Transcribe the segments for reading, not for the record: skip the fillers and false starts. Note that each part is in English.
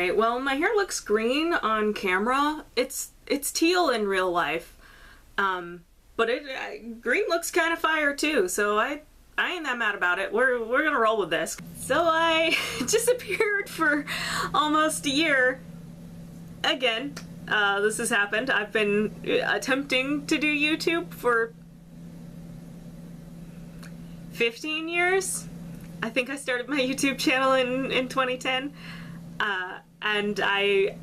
Alright, well, my hair looks green on camera. It's teal in real life. But green looks kind of fire too, so I ain't that mad about it. We're gonna roll with this. So I disappeared for almost a year. Again, this has happened. I've been attempting to do YouTube for 15 years. I think I started my YouTube channel in 2010. And I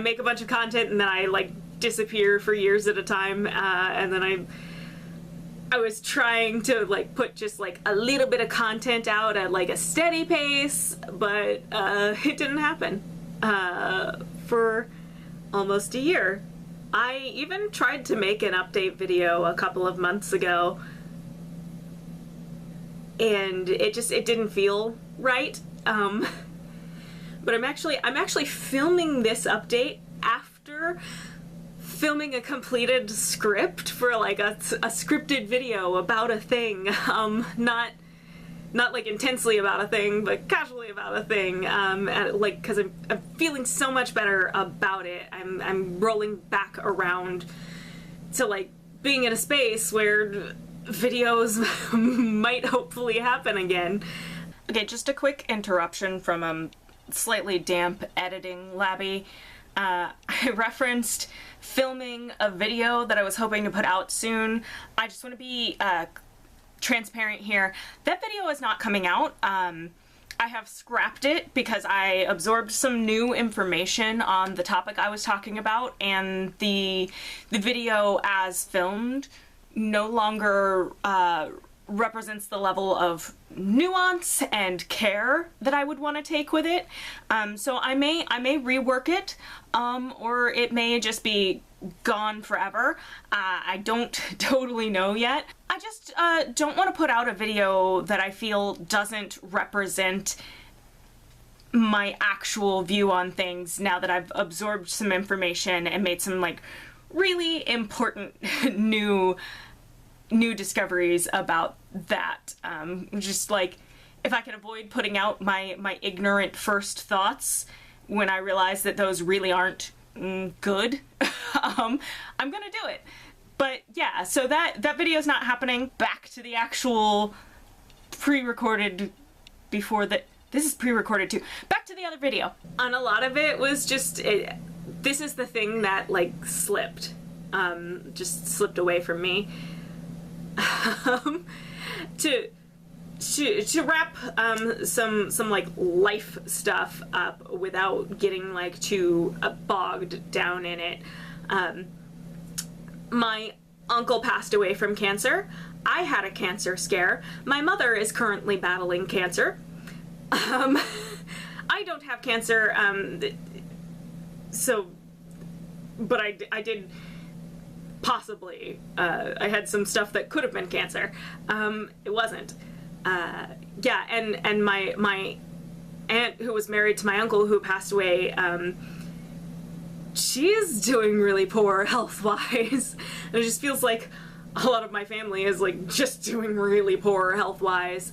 make a bunch of content and then I like disappear for years at a time, and then I was trying to like put just like a little bit of content out at like a steady pace, but it didn't happen for almost a year. I even tried to make an update video a couple of months ago, and it didn't feel right. But I'm actually filming this update after filming a completed script for like a scripted video about a thing. Not like intensely about a thing, but casually about a thing. And like, cause I'm feeling so much better about it. I'm rolling back around to like being in a space where videos might hopefully happen again. Okay, just a quick interruption from slightly damp editing labby. I referenced filming a video that I was hoping to put out soon. I just want to be transparent here. That video is not coming out. I have scrapped it because I absorbed some new information on the topic I was talking about, and the video as filmed no longer represents the level of nuance and care that I would want to take with it. So I may rework it, or it may just be gone forever. I don't totally know yet. I just don't want to put out a video that I feel doesn't represent my actual view on things now that I've absorbed some information and made some like really important new discoveries about that. Just like, if I can avoid putting out my ignorant first thoughts when I realize that those really aren't good, I'm gonna do it. But yeah, so that video's not happening. Back to the actual pre-recorded before that. This is pre-recorded too. Back to the other video. And a lot of it was just, this is the thing that like slipped, just slipped away from me. To wrap some like life stuff up without getting like too bogged down in it. My uncle passed away from cancer. I had a cancer scare. My mother is currently battling cancer. I don't have cancer, so, but I did possibly, I had some stuff that could have been cancer. It wasn't. Yeah, and my aunt who was married to my uncle who passed away, she's doing really poor health-wise. It just feels like a lot of my family is like just doing really poor health-wise.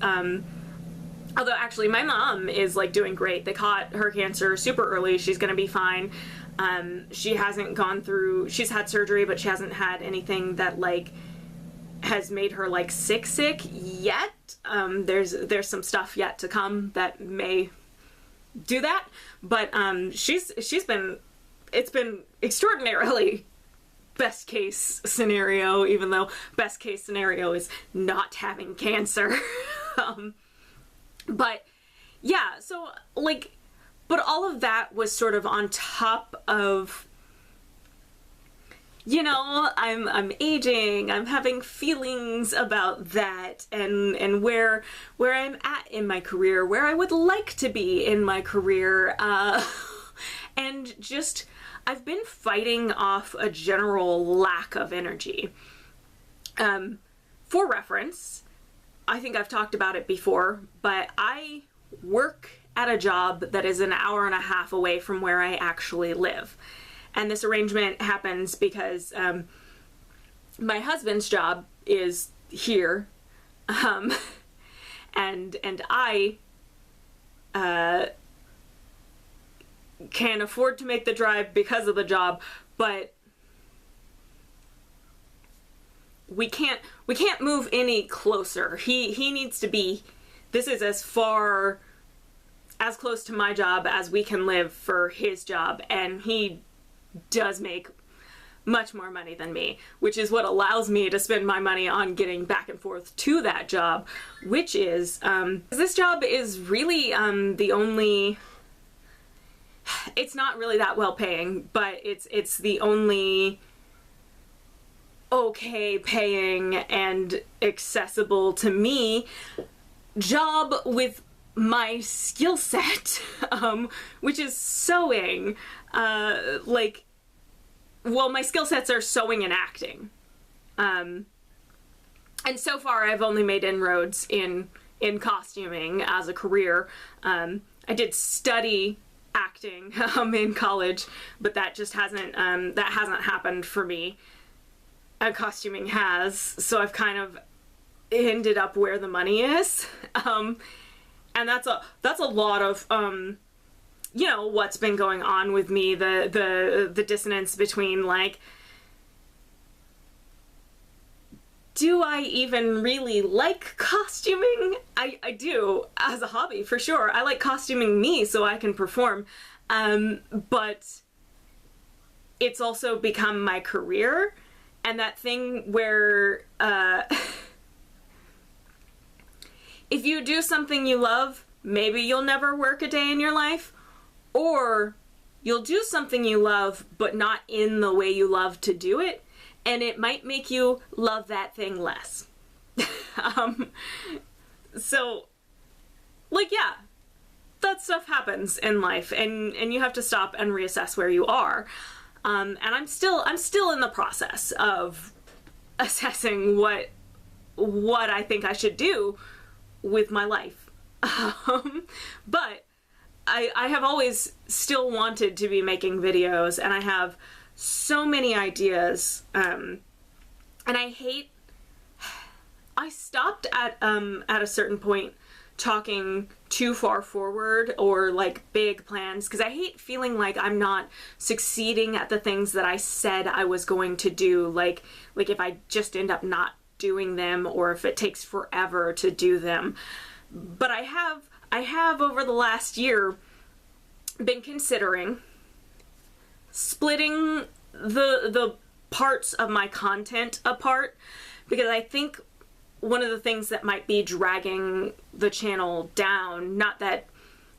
Although actually my mom is like doing great. They caught her cancer super early. She's gonna be fine. She hasn't gone through, she's had surgery, but she hasn't had anything that like has made her like sick yet. There's some stuff yet to come that may do that, but it's been extraordinarily best case scenario, even though best case scenario is not having cancer. But yeah, so like, but all of that was sort of on top of, you know, I'm aging, I'm having feelings about that, and where I'm at in my career, where I would like to be in my career, and just, I've been fighting off a general lack of energy. For reference, I think I've talked about it before, but I work at a job that is an hour and a half away from where I actually live. And this arrangement happens because my husband's job is here, and I can afford to make the drive because of the job, but we can't move any closer. He needs to be, this is as close to my job as we can live for his job, and he does make much more money than me, which is what allows me to spend my money on getting back and forth to that job, which is, this job is really the only, it's not really that well paying, but it's the only okay paying and accessible to me job with my skill set, which is sewing. Well, my skill sets are sewing and acting. And so far I've only made inroads in costuming as a career. I did study acting in college, but that just hasn't happened for me. Costuming has, so I've kind of ended up where the money is. And that's a lot of you know, what's been going on with me, the dissonance between, like, do I even really like costuming? I do, as a hobby, for sure. I like costuming me so I can perform, but it's also become my career, and that thing where, if you do something you love, maybe you'll never work a day in your life, or you'll do something you love, but not in the way you love to do it, and it might make you love that thing less. So, like, yeah, that stuff happens in life, and you have to stop and reassess where you are. And I'm still in the process of assessing what I think I should do with my life. But I have always still wanted to be making videos, and I have so many ideas, and I stopped at a certain point talking too far forward, or like big plans, because I hate feeling like I'm not succeeding at the things that I said I was going to do, like if I just end up not doing them, or if it takes forever to do them. But I have over the last year been considering splitting the parts of my content apart, because I think one of the things that might be dragging the channel down, not that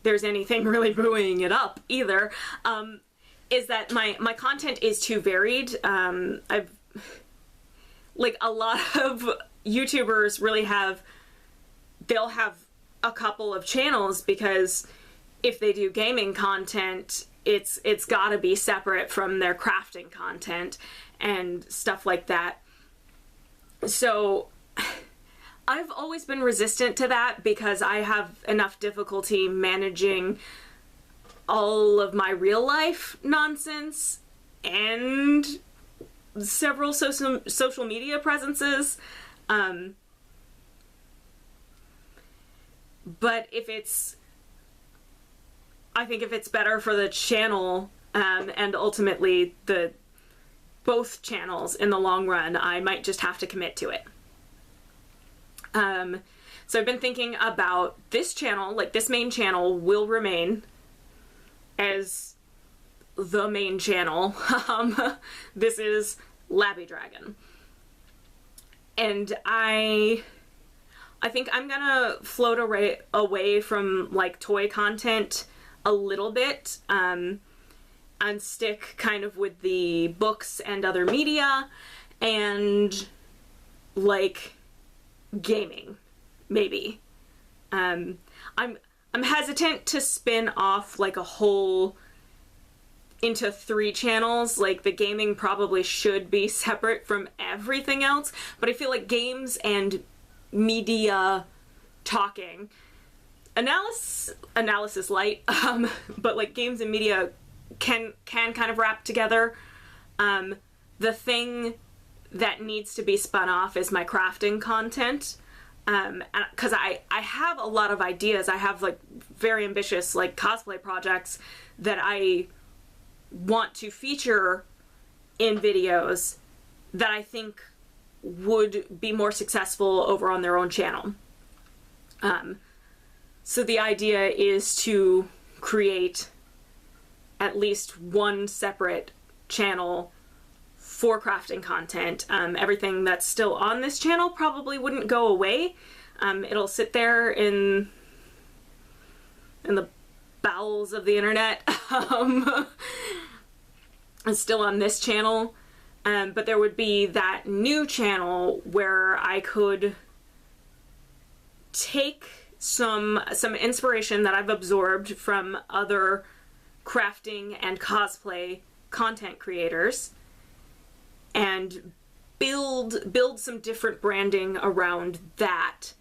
there's anything really buoying it up either, is that my content is too varied. Like, a lot of YouTubers really they'll have a couple of channels, because if they do gaming content, it's gotta be separate from their crafting content and stuff like that. So I've always been resistant to that, because I have enough difficulty managing all of my real life nonsense and several social media presences. But I think if it's better for the channel, and ultimately both channels in the long run, I might just have to commit to it. So I've been thinking about this channel, like this main channel will remain as the main channel. This is Labby Dragon. And I think I'm gonna float away from like toy content a little bit, and stick kind of with the books and other media, and like gaming, maybe. I'm hesitant to spin off like a whole into 3 channels. Like, the gaming probably should be separate from everything else, but I feel like games and media talking, analysis light, but like games and media can kind of wrap together. The thing that needs to be spun off is my crafting content, because I have a lot of ideas. I have like very ambitious like cosplay projects that I want to feature in videos that I think would be more successful over on their own channel. So the idea is to create at least one separate channel for crafting content. Everything that's still on this channel probably wouldn't go away. It'll sit there in the bowels of the internet. It's still on this channel. But there would be that new channel where I could take some inspiration that I've absorbed from other crafting and cosplay content creators and build some different branding around that,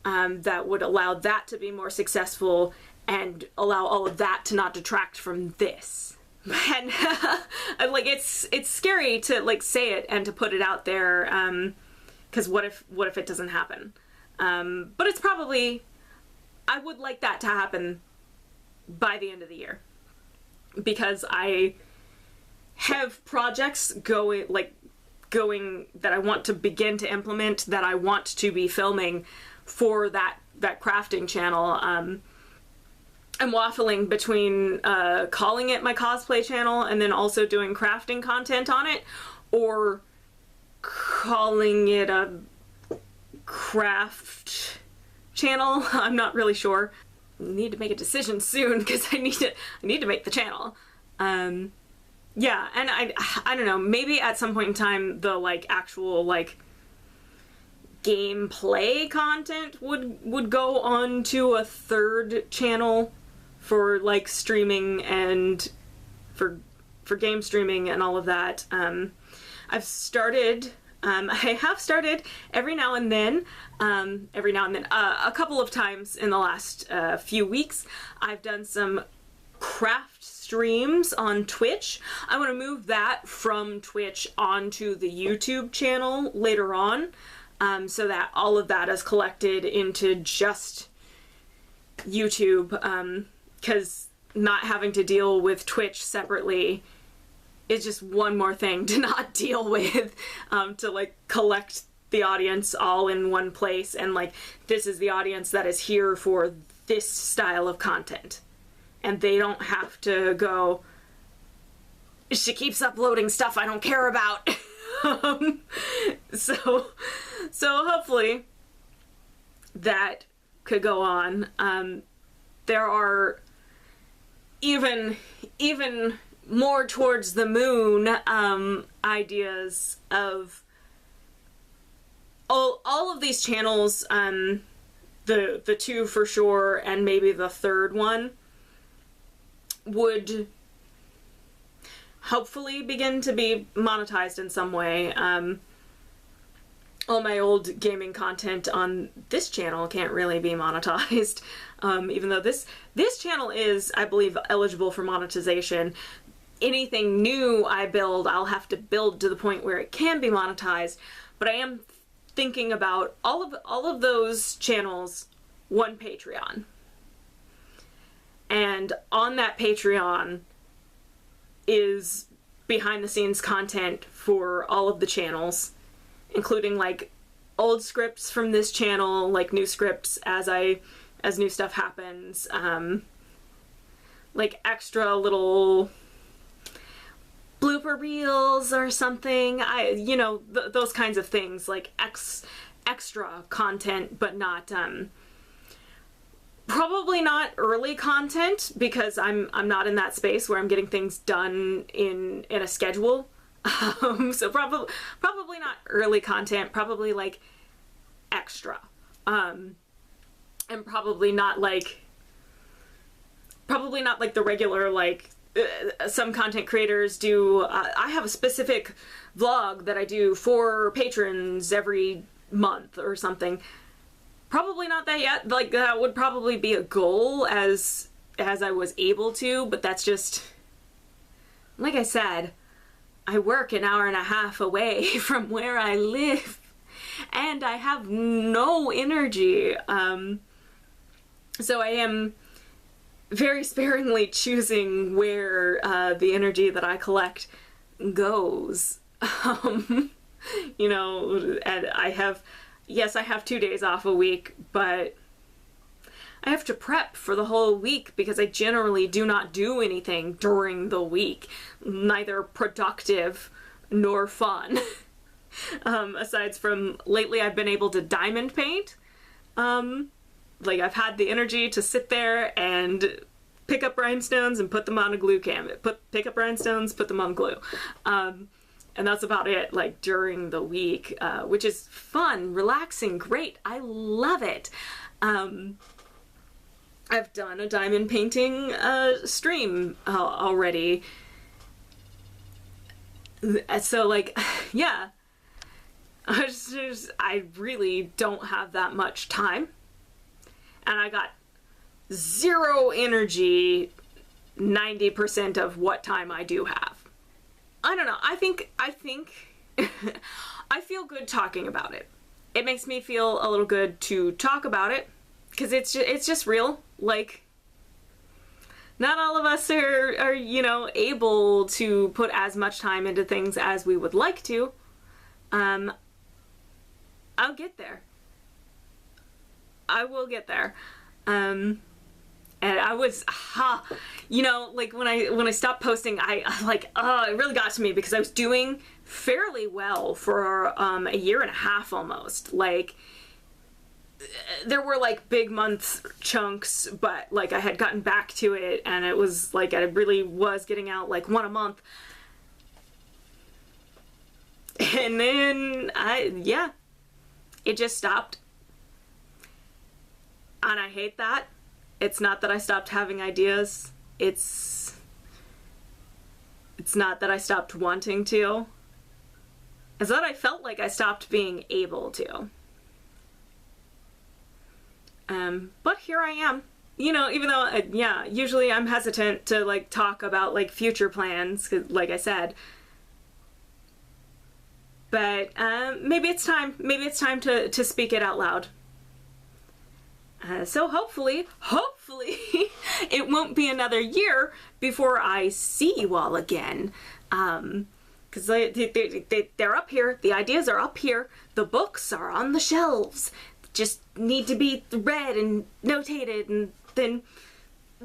that would allow that to be more successful and allow all of that to not detract from this. And like it's scary to like say it and to put it out there, because what if it doesn't happen? But it's probably, I would like that to happen by the end of the year, because I have projects going that I want to begin to implement, that I want to be filming for that crafting channel. I'm waffling between calling it my cosplay channel and then also doing crafting content on it, or calling it a craft channel. I'm not really sure. I need to make a decision soon because I need to make the channel. Yeah, and I don't know, maybe at some point in time the like actual like gameplay content would go on to a third channel for like streaming and for game streaming and all of that. I have started every now and then, a couple of times in the last few weeks, I've done some craft streams on Twitch. I want to move that from Twitch onto the YouTube channel later on, so that all of that is collected into just YouTube, because not having to deal with Twitch separately is just one more thing to not deal with, to like collect the audience all in one place, and like this is the audience that is here for this style of content, and they don't have to go, she keeps uploading stuff I don't care about. So hopefully that could go on. There are even more towards the moon ideas of all of these channels, the two for sure, and maybe the third one would hopefully begin to be monetized in some way. All my old gaming content on this channel can't really be monetized, even though this channel is, I believe, eligible for monetization. Anything new I build, I'll have to build to the point where it can be monetized, but I am thinking about all of those channels, one Patreon. And on that Patreon is behind the scenes content for all of the channels, including like old scripts from this channel, like new scripts as new stuff happens, like extra little blooper reels or something. Those kinds of things, like extra content, but not probably not early content, because I'm not in that space where I'm getting things done in a schedule. So probably not early content, probably like extra, and probably not like the regular, like some content creators do. I have a specific vlog that I do for patrons every month or something. Probably not that yet. Like that would probably be a goal as I was able to, but that's just, like I said, I work an hour and a half away from where I live, and I have no energy. So I am very sparingly choosing where the energy that I collect goes. You know, and I have 2 days off a week, but I have to prep for the whole week because I generally do not do anything during the week, neither productive nor fun. Aside from lately I've been able to diamond paint. Like I've had the energy to sit there and pick up rhinestones and put them on a glue canvas. Pick up rhinestones, put them on glue. And that's about it, like during the week, which is fun, relaxing, great. I love it. I've done a diamond painting stream already. So like, yeah. I really don't have that much time. And I got zero energy 90% of what time I do have. I don't know. I think I feel good talking about it. It makes me feel a little good to talk about it because it's just real. Like, not all of us are you know, able to put as much time into things as we would like to. I'll get there. I will get there. And I was, you know, like when I stopped posting, I like, it really got to me because I was doing fairly well for a year and a half almost. Like, there were like big month chunks, but like I had gotten back to it and it was like I really was getting out like one a month. And then it just stopped. And I hate that. It's not that I stopped having ideas. It's not that I stopped wanting to. It's that I felt like I stopped being able to. But here I am. You know, even though, usually I'm hesitant to like talk about like future plans, 'cause, like I said. But maybe it's time. Maybe it's time to speak it out loud. So hopefully, it won't be another year before I see you all again. Because they're up here. The ideas are up here. The books are on the shelves. Just need to be read and notated, and then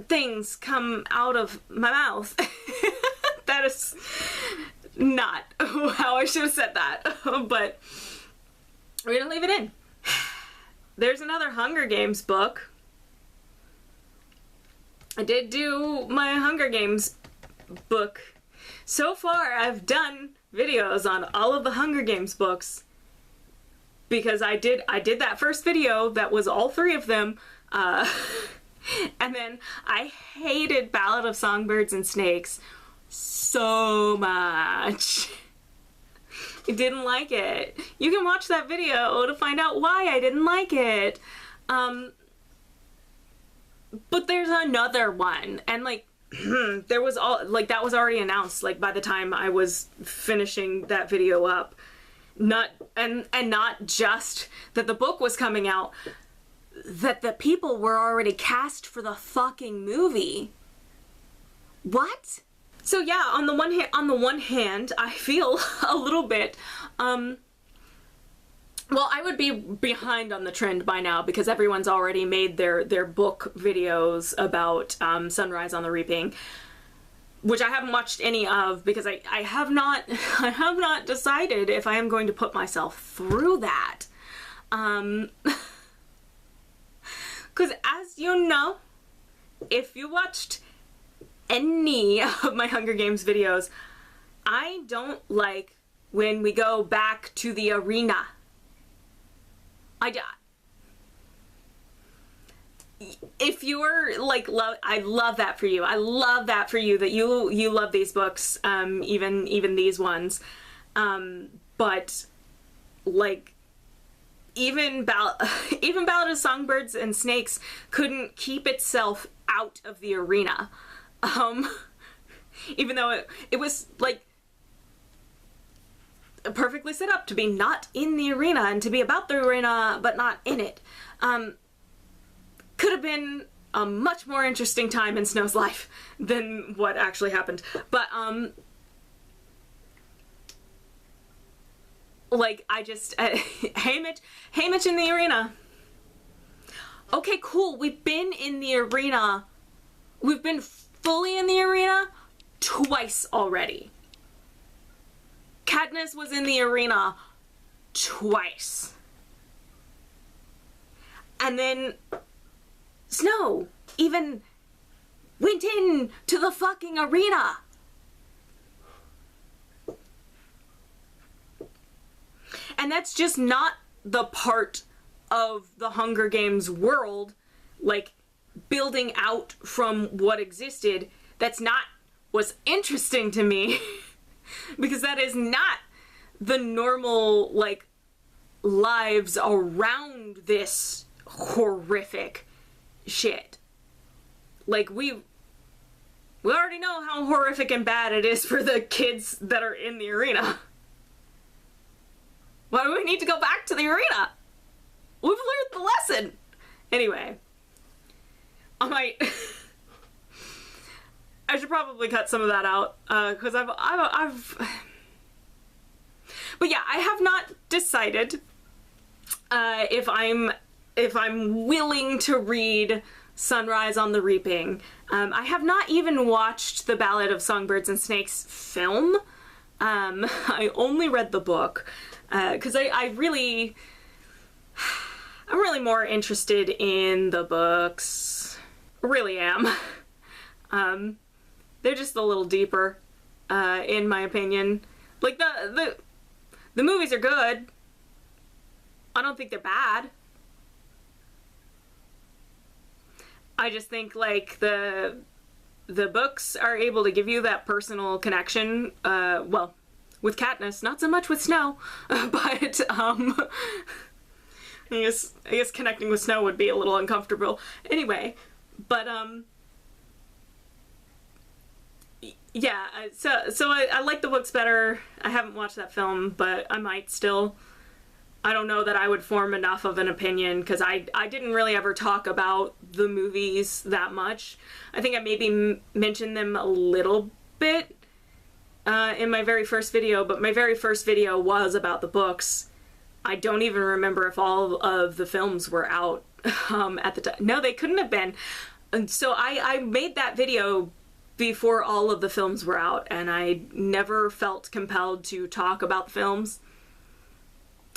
things come out of my mouth. That is not how I should have said that, but we're gonna leave it in. There's another Hunger Games book. I did do my Hunger Games book. So far, I've done videos on all of the Hunger Games books because I did that first video that was all 3 of them, and then I hated Ballad of Songbirds and Snakes so much. I didn't like it. You can watch that video to find out why I didn't like it. But there's another one, and like there was that was already announced like by the time I was finishing that video up. Not just that the book was coming out, that the people were already cast for the fucking movie. What? So yeah, on the one hand, I feel a little bit, well, I would be behind on the trend by now because everyone's already made their book videos about Sunrise on the Reaping, which I haven't watched any of because I have not decided if I am going to put myself through that. Because as you know, if you watched any of my Hunger Games videos, I don't like when we go back to the arena. If you're like, I love that for you. I love that for you that you love these books, even these ones. But like, even Ballad of Songbirds and Snakes couldn't keep itself out of the arena. Even though it was like perfectly set up to be not in the arena and to be about the arena but not in it. Could have been a much more interesting time in Snow's life than what actually happened. But, like, I just, Haymitch in the arena. Okay, cool, we've been in the arena. We've been fully in the arena twice already. Katniss was in the arena twice. And then Snow even went in to the fucking arena. And that's just not the part of the Hunger Games world, like, building out from what existed. That's not what's interesting to me. Because that is not the normal, like, lives around this horrific shit. Like, we already know how horrific and bad it is for the kids that are in the arena. Why do we need to go back to the arena? We've learned the lesson. Anyway, I should probably cut some of that out, because but yeah, I have not decided if I'm willing to read Sunrise on the Reaping. I have not even watched the Ballad of Songbirds and Snakes film. I only read the book, because I'm really more interested in the books. Really am. They're just a little deeper, in my opinion. Like, the movies are good. I don't think they're bad. I just think, like, the books are able to give you that personal connection, well, with Katniss, not so much with Snow, but, I guess connecting with Snow would be a little uncomfortable. Anyway, but, yeah, so I like the books better. I haven't watched that film, but I might still. I don't know that I would form enough of an opinion, because I didn't really ever talk about the movies that much. I think I maybe mentioned them a little bit in my very first video, but my very first video was about the books. I don't even remember if all of the films were out at the time. No, they couldn't have been. And so I made that video before all of the films were out, and I never felt compelled to talk about the films.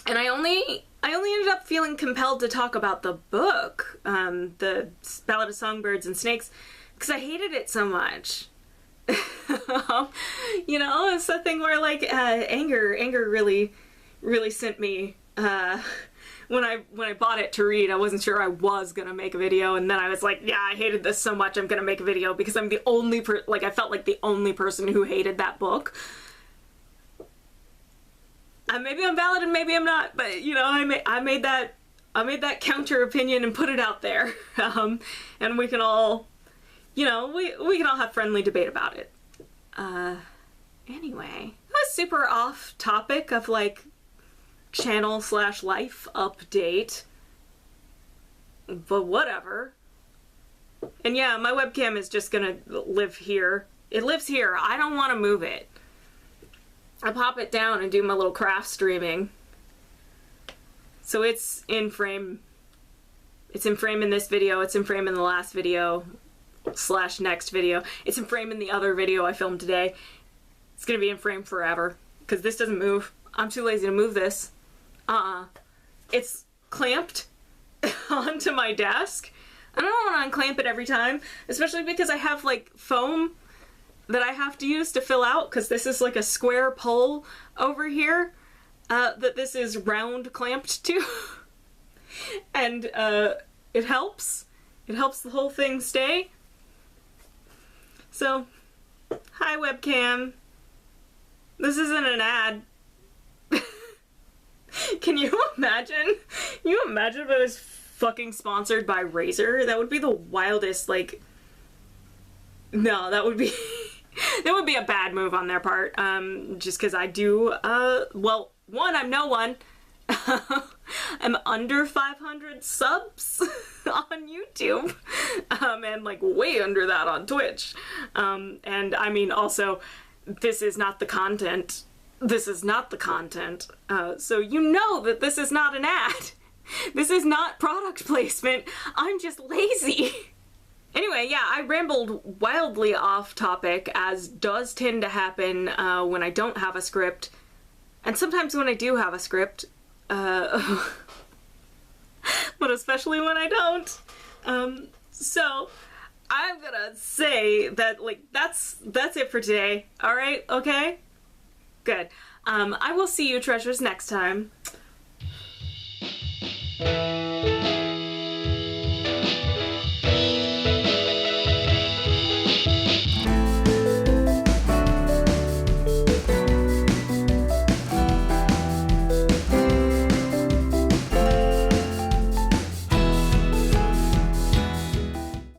And I only ended up feeling compelled to talk about the book, the Ballad of Songbirds and Snakes, because I hated it so much. You know, it's the thing where, like, anger really sent me, when I bought it to read. I wasn't sure I was gonna make a video, and then I was like, yeah, I hated this so much, I'm gonna make a video, because I'm the only I felt like the only person who hated that book. Maybe I'm valid and maybe I'm not, but, you know, I made that counter opinion and put it out there. And we can all, you know, we can all have friendly debate about it. Anyway, a super off topic of, like, channel/life update, but whatever. And yeah, my webcam is just gonna live here. It lives here. I don't want to move it. I pop it down and do my little craft streaming. So it's in frame. It's in frame in this video. It's in frame in the last video / next video. It's in frame in the other video I filmed today. It's gonna be in frame forever, because this doesn't move. I'm too lazy to move this. It's clamped onto my desk. I don't want to unclamp it every time, especially because I have, like, foam that I have to use to fill out, because this is like a square pole over here that this is round clamped to. And it helps the whole thing stay. So, hi webcam. This isn't an ad. Can you imagine? Can you imagine if it was fucking sponsored by Razer? That would be the wildest, like... No, that would be... That would be a bad move on their part, just because I do, well, one, I'm no one. I'm under 500 subs on YouTube, and like way under that on Twitch. And I mean, also, this is not the content. This is not the content. So you know that this is not an ad. This is not product placement. I'm just lazy. Anyway, yeah, I rambled wildly off topic, as does tend to happen when I don't have a script. And sometimes when I do have a script, but especially when I don't. So I'm gonna say that, like, that's it for today. Alright, okay? Good. I will see you treasures next time.